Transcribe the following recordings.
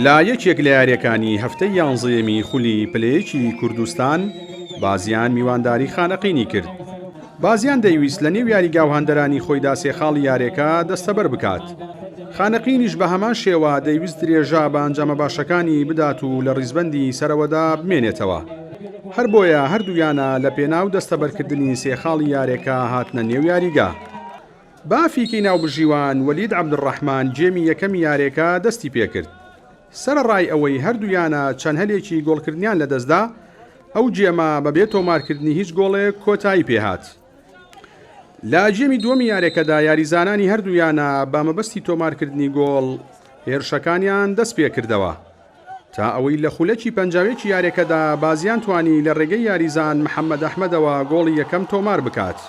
لا یەکێک لە یاریەکانی هەفتەی یانزەیەمی خولی پلەیەکی کوردستان بازیان میوانداری خانەقینی کرد. بازیان دەیویست لە نێو یاریگا و هەندەرانی خۆیدا سێخاڵی یاریەکە دەستەبەر بکات. خانەقینیش بە هەمان شێوە دەیویست درێژە بە ئەنجامە باشەکانی بدات و لە ڕیزبەندی سەرەوەدا بمێنێتەوە. هەر بۆیە هەردوویانە لە پێناو دەستەبەرکردنی سێخاڵی یاریەکە هاتنە نێو یاریگا. بافیکەی ناوبژیوان وەلید عەبدوڕەحمان جێمی یەکەمی یاریەکە دەستی پێکرد. سەرەڕای ئەوەی هەردوویانە چەند هەلێکی گۆڵکردنیان لەدەستدا، ئەو جێمە بەبێ تۆمارکردنی هیچ گۆڵێک کۆتایی پێهات. لە جێمی دووەمی یاریەکەدا یاریزانانی هەردوویانە بە مەبەستی تۆمارکردنی گۆڵ هێرشەکانیان دەست پێکردەوە تا ئەوەی لە خولەکی پەنجاوێکی یاریەکەدا بازیان توانی لە ڕێگەی یاریزان محەممەد ئەحمەدەوە گۆڵی یەکەم تۆمار بکات.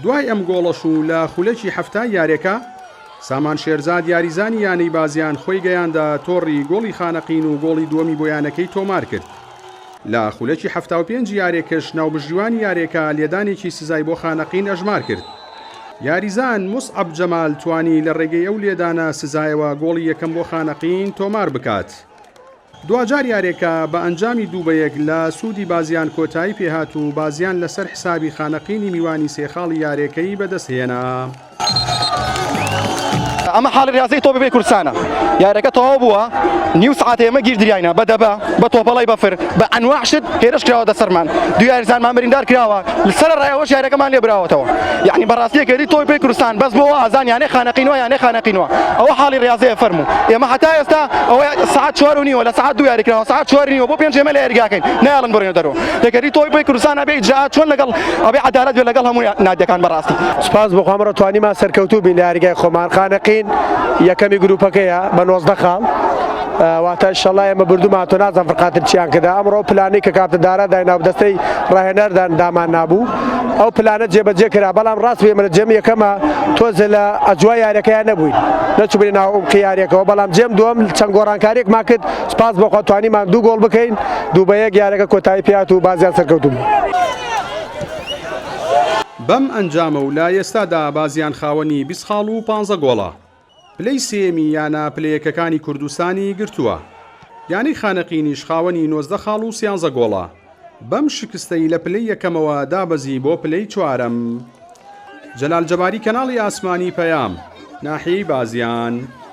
دوای ئەم گۆڵەش و لە خولەکی هەفتای یاریەکە سامان شێرزاد یاریزانی یانەی بازیان خۆی گەیاندا تۆڕی گۆڵی خانەقین و گۆڵی دووەمی بۆیانەکەی تۆمار کرد. لە خولەکی 75 یاریەکەش ناوبژیوانی یاریەکە لێدانێکی سزای بۆ خانەقین ئەژمار کرد. یاریزان موسعەب جەمال توانی لە ڕێگەی ئەو لێدانە سزایەوە گۆڵی یەکەم بۆ خانەقین تۆمار بکات. دوجار یاریەکە بە ئەنجامی 2-1 لە سوودی بازیان کۆتایی پێهات و بازیان لەسەر حسابی خانەقینی میوانی سێخاڵی یاریەکەی بەدەستهێنا. ئەمە حاڵی ریاضەی تۆپی بێ کورسانە یاریەکە تەواو بووە، نیو سعاتێ ئێمە گیر دریایە بە دەبە بە تۆپەڵی بەفر بە ئەنواع شت هێرش کراوە دەسەرمان. دوو یاریزانمان بریندار کراوە لەسەر ڕایەوەش یاریەکەمان لێ براوەتەوە. یعنی بەڕاستیەکەری تۆی پێی کوردستان بەس بۆ ئازان یانێ خانەقینەوە یانێ خانەقینەوە. ئەوە حاڵی ریاضەیە فەرموو. ئێمە هەتا ئێستا ئەوە سعات 4:30 لە سعات 2 یاری کراوە، سعات 4:30 بۆ 5 ئێمە لە یاریگاکەین نایڵن بڕێنە دەرەوە. دەکەری تۆی پێی کوردستان ئەبێ ئیجراعات چۆن لەگەڵ ئەبێ عەدالەت بێ لەگەڵ هەموو نادیەکان بەڕاستی. سپاس بۆ خۆمەڕە توانیمان سەرکەوتوو بین لە یاریگای خۆمان. خانەقین یەکەمی گروپەکەیە بە 19 خاڵ. واتە ئینشەڵڵا ئێمە بردومان تۆ نازانم فڕقاتر چیان کردە. ئەمڕۆ پلانەی کە کاپتەدارە دایناو دەستەی ڕاهێنەردان دامان نابوو. ئەو پلانە جێبەجێ کرا، بەڵام ڕاست بێ منە جێم یەکەمە تۆزە لە ئەجوای یاریەکەیان نەبووین، نەچوو ناو ئەو یاریەکەەوە، بەڵام جێم دووەم چەند گۆڕانکاریێکمان کرد. سپاس بۆ خۆ توانیمان 2 گۆڵ بکەین، 2-1 یاریەکە کۆتایی پێهات و بازیان سەرکەوتوو. بەم ئەنجامە و لای ئێستادا بازیان خاوەنی 20 خاڵ و 15 گۆڵە. پلەی سێمی یانە پلەیەکەکانی کوردستانی گرتووە. یانی خانەقینیش خاوەنی 19 خاڵ و 13 گۆڵە. بەم شکستەی لە پلەی یەکەمەوە دابەزی بۆ پلەی چوارەم. جەلال جەباری کەناڵی ئاسمانی پەیام، ناحیەی بازیان.